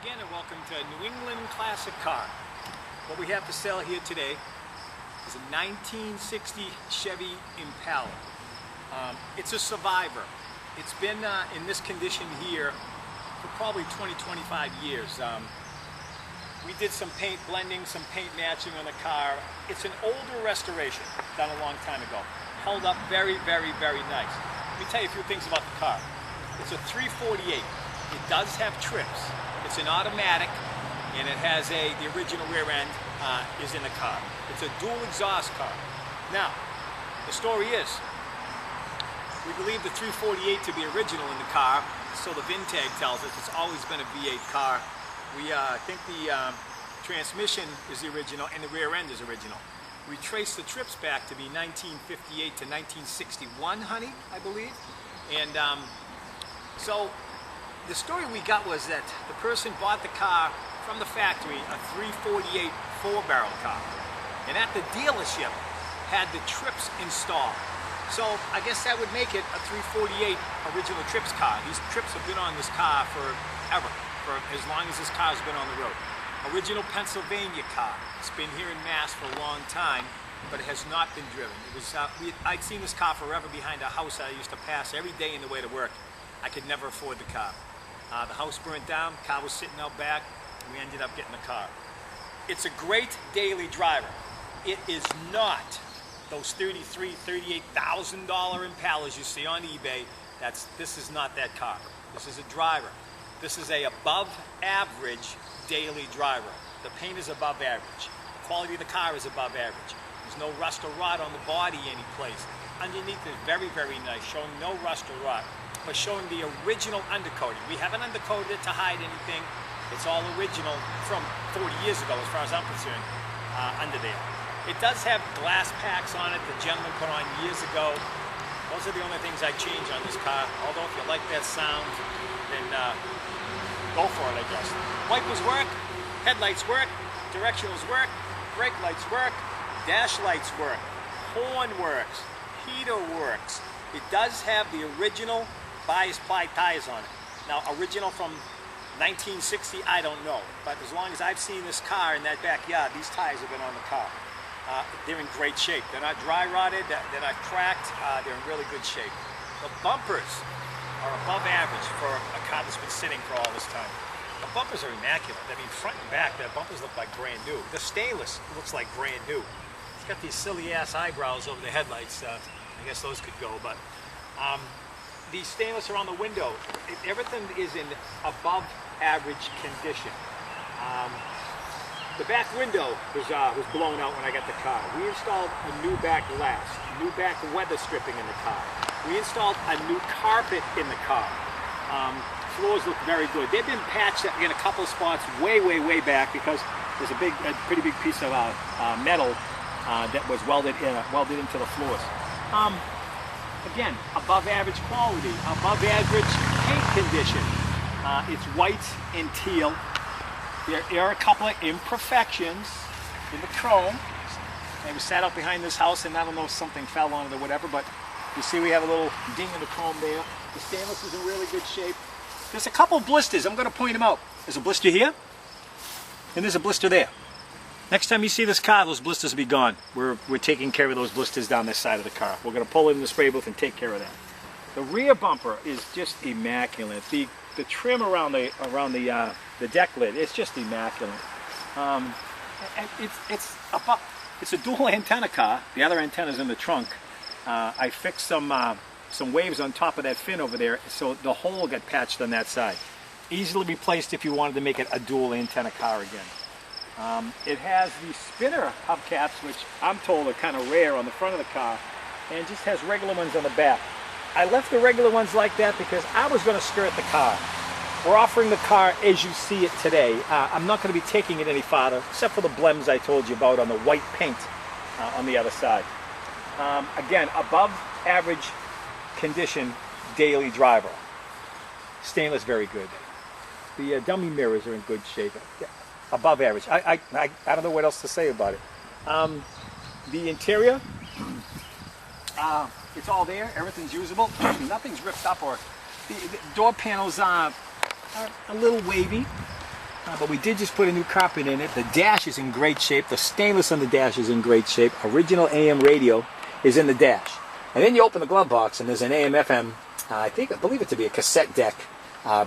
again and welcome to New England Classic Car. What we have to sell here today is a 1960 Chevy Impala. It's a survivor. It's been in this condition here for probably 20-25 years. We did some paint blending, some paint matching on the car. It's an older restoration done a long time ago. Held up very, very, very nice. Let me tell you a few things about the car. It's a 348. It does have trips. It's an automatic, and it has the original rear end is in the car. It's a dual exhaust car. Now, the story is, we believe the 348 to be original in the car, so the VIN tag tells us it's always been a V8 car. We think the transmission is the original and the rear end is original. We trace the trips back to be 1958 to 1961, honey, I believe. And so the story we got was that the person bought the car from the factory, a 348 4-barrel car, and at the dealership had the trips installed. So I guess that would make it a 348 original trips car. These trips have been on this car forever, for as long as this car's been on the road. Original Pennsylvania car. It's been here in Mass for a long time, but it has not been driven. It was I'd seen this car forever behind a house I used to pass every day on the way to work. I could never afford the car. The house burnt down, the car was sitting out back, and we ended up getting the car. It's a great daily driver. It is not those $33,000, $38,000 Impalas you see on eBay. This is not that car. This is a driver. This is a above average daily driver. The paint is above average. The quality of the car is above average. There's no rust or rot on the body any place. Underneath is very, very nice, showing no rust or rot, but showing the original undercoating. We haven't undercoated it to hide anything. It's all original from 40 years ago, as far as I'm concerned, under there. It does have glass packs on it the gentleman put on years ago. Those are the only things I change on this car. Although if you like that sound, then go for it, I guess. Wipers work, headlights work, directionals work, brake lights work, dash lights work, horn works, heater works. It does have the original bias ply tires on it. Now, original from 1960, I don't know. But as long as I've seen this car in that backyard, these tires have been on the car. They're in great shape. They're not dry rotted, they're not cracked, they're in really good shape. The bumpers are above average for a car that's been sitting for all this time. The bumpers are immaculate. I mean, front and back, the bumpers look like brand new. The stainless looks like brand new. It's got these silly ass eyebrows over the headlights. I guess those could go, but these stainless are on the window. Everything is in above average condition. The back window was blown out when I got the car. We installed a new back glass, new back weather stripping in the car. We installed a new carpet in the car. Floors look very good. They've been patched in a couple of spots way, way, way back because there's a pretty big piece of metal that was welded into the floors. Again, above average quality, above average paint condition. It's white and teal. There are a couple of imperfections in the chrome. They were sat out behind this house and I don't know if something fell on it or whatever, but you see we have a little ding in the chrome there. The stainless is in really good shape. There's a couple of blisters. I'm going to point them out. There's a blister here and there's a blister there. Next time you see this car, those blisters will be gone. We're taking care of those blisters down this side of the car. We're going to pull it in the spray booth and take care of that. The rear bumper is just immaculate. The trim around the deck lid, it's just immaculate. It's a dual antenna car. The other antenna's in the trunk. I fixed some waves on top of that fin over there, so the hole got patched on that side. Easily replaced if you wanted to make it a dual antenna car again. It has the spinner hubcaps, which I'm told are kind of rare on the front of the car, and just has regular ones on the back. I left the regular ones like that because I was going to skirt the car. We're offering the car as you see it today. I'm not going to be taking it any farther, except for the blems I told you about on the white paint on the other side. Again, above average condition daily driver. Stainless, very good. The dummy mirrors are in good shape. Above average. I don't know what else to say about it. The interior, it's all there. Everything's usable. Nothing's ripped up or the door panels are a little wavy. but we did just put a new carpet in it. The dash is in great shape. The stainless on the dash is in great shape. Original AM radio is in the dash. And then you open the glove box and there's an AM FM, I believe it to be a cassette deck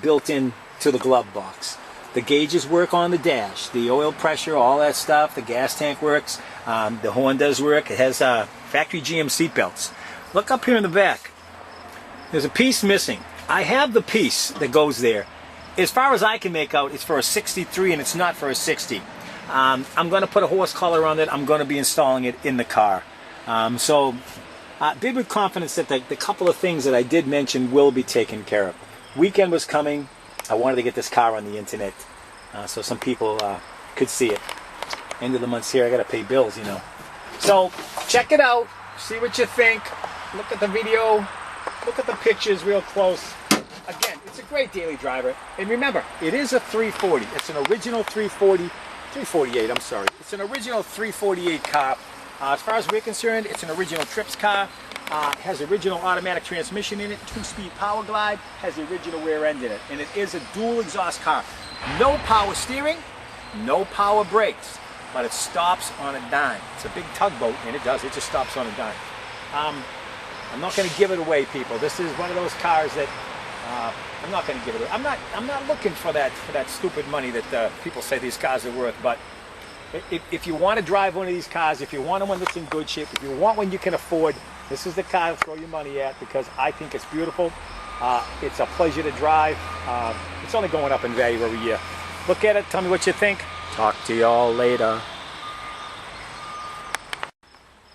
built in to the glove box. The gauges work on the dash, the oil pressure, all that stuff. The gas tank works, the horn does work. It has factory GM seat belts. Look up here in the back. There's a piece missing. I have the piece that goes there. As far as I can make out, it's for a 63 and it's not for a 60. I'm going to put a horse collar on it. I'm going to be installing it in the car. Bid with confidence that the couple of things that I did mention will be taken care of. Weekend was coming. I wanted to get this car on the internet so some people could see it. End of the month's here. I got to pay bills, you know. So check it out. See what you think. Look at the video. Look at the pictures real close. Again, it's a great daily driver. And remember, it is a 340. It's an original 348, I'm sorry. It's an original 348 car. As far as we're concerned, it's an original Trips car. It has original automatic transmission in it, 2-speed power glide, has the original rear end in it. And it is a dual exhaust car. No power steering, no power brakes, but it stops on a dime. It's a big tugboat, and it just stops on a dime. I'm not going to give it away, people. This is one of those cars that I'm not going to give it away. I'm not looking for that stupid money that people say these cars are worth. But if you want to drive one of these cars, if you want one that's in good shape, if you want one you can afford, this is the car to throw your money at, because I think it's beautiful. It's a pleasure to drive. It's only going up in value every year. Look at it. Tell me what you think. Talk to y'all later.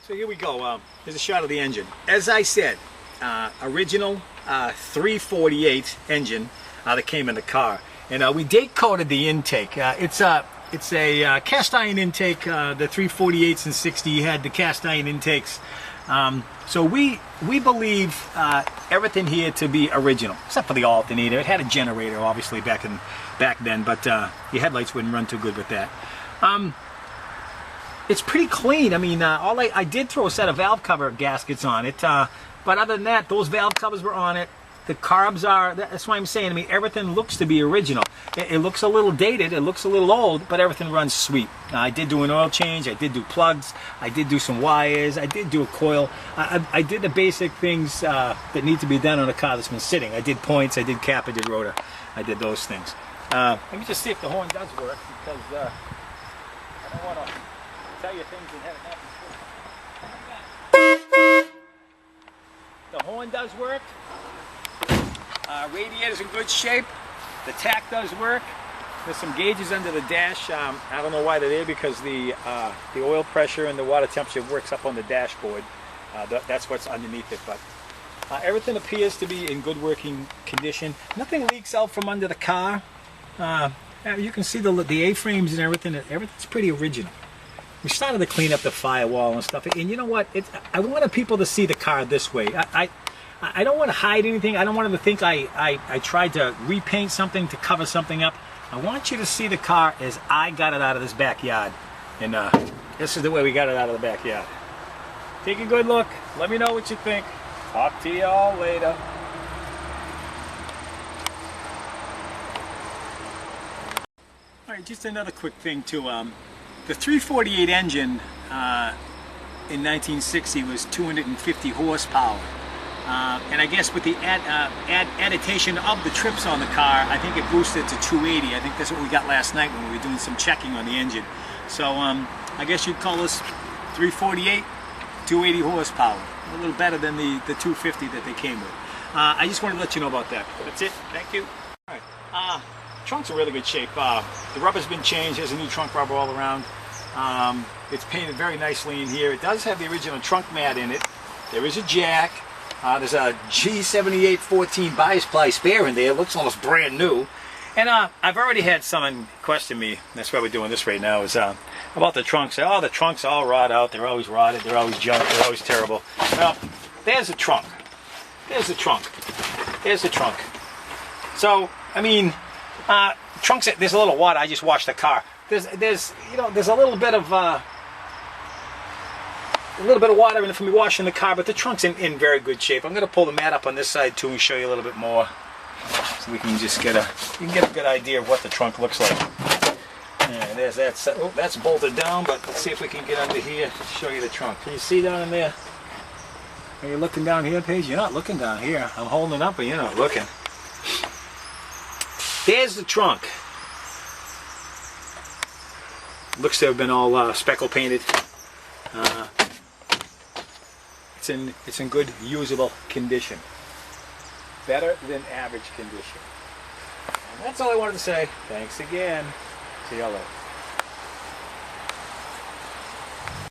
So here we go. Here's a shot of the engine. As I said, original 348 engine that came in the car, and we date coded the intake. It's a cast iron intake. The 348s and 60 had the cast iron intakes. So we believe everything here to be original, except for the alternator. It had a generator, obviously, back then, but your headlights wouldn't run too good with that. It's pretty clean. I mean, I did throw a set of valve cover gaskets on it, but other than that, those valve covers were on it. The carbs are, that's why I'm saying, I mean, everything looks to be original. It looks a little dated, it looks a little old, but everything runs sweet. I did do an oil change, I did do plugs, I did do some wires, I did do a coil. I did the basic things that need to be done on a car that's been sitting. I did points, I did cap, I did rotor. I did those things. Let me just see if the horn does work, because I don't want to tell you things that haven't happened before. The horn does work. Radiator's in good shape. The tach does work. There's some gauges under the dash. I don't know why they're there, because the oil pressure and the water temperature works up on the dashboard. That's what's underneath it. But everything appears to be in good working condition. Nothing leaks out from under the car. You can see the A-frames and everything. Everything's pretty original. We started to clean up the firewall and stuff. And you know what? I wanted people to see the car this way. I don't want to hide anything. I don't want them to think I tried to repaint something to cover something up. I want you to see the car as I got it out of this backyard. And this is the way we got it out of the backyard. Take a good look. Let me know what you think. Talk to y'all later. Alright, just another quick thing too. The 348 engine in 1960 was 250 horsepower. And I guess with the adaptation of the trips on the car, I think it boosted to 280. I think that's what we got last night when we were doing some checking on the engine. So I guess you'd call this 348, 280 horsepower. A little better than the 250 that they came with. I just wanted to let you know about that. That's it. Thank you. All right. Trunk's in really good shape. The rubber's been changed. There's a new trunk rubber all around. It's painted very nicely in here. It does have the original trunk mat in it. There is a jack. There's a G78 14 bias ply spare in there. It looks almost brand new. And I've already had someone question me, that's why we're doing this right now, is about the trunks. Oh, the trunks all rot out. They're always rotted. They're always junk. They're always terrible. Well, there's the trunk. There's the trunk. There's the trunk. So, I mean, trunks, there's a little water. I just washed the car. There's a little bit of water in it from me washing the car, but the trunk's in very good shape. I'm going to pull the mat up on this side too and show you a little bit more, so we can just get a good idea of what the trunk looks like. And there's that. Oh, that's bolted down, but let's see if we can get under here to show you the trunk. Can you see down in there? Are you looking down here, Paige? You're not looking down here. I'm holding it up, but you're not looking. There's the trunk. Looks to have been all speckle painted. It's in good, usable condition. Better than average condition. And that's all I wanted to say. Thanks again. See y'all later.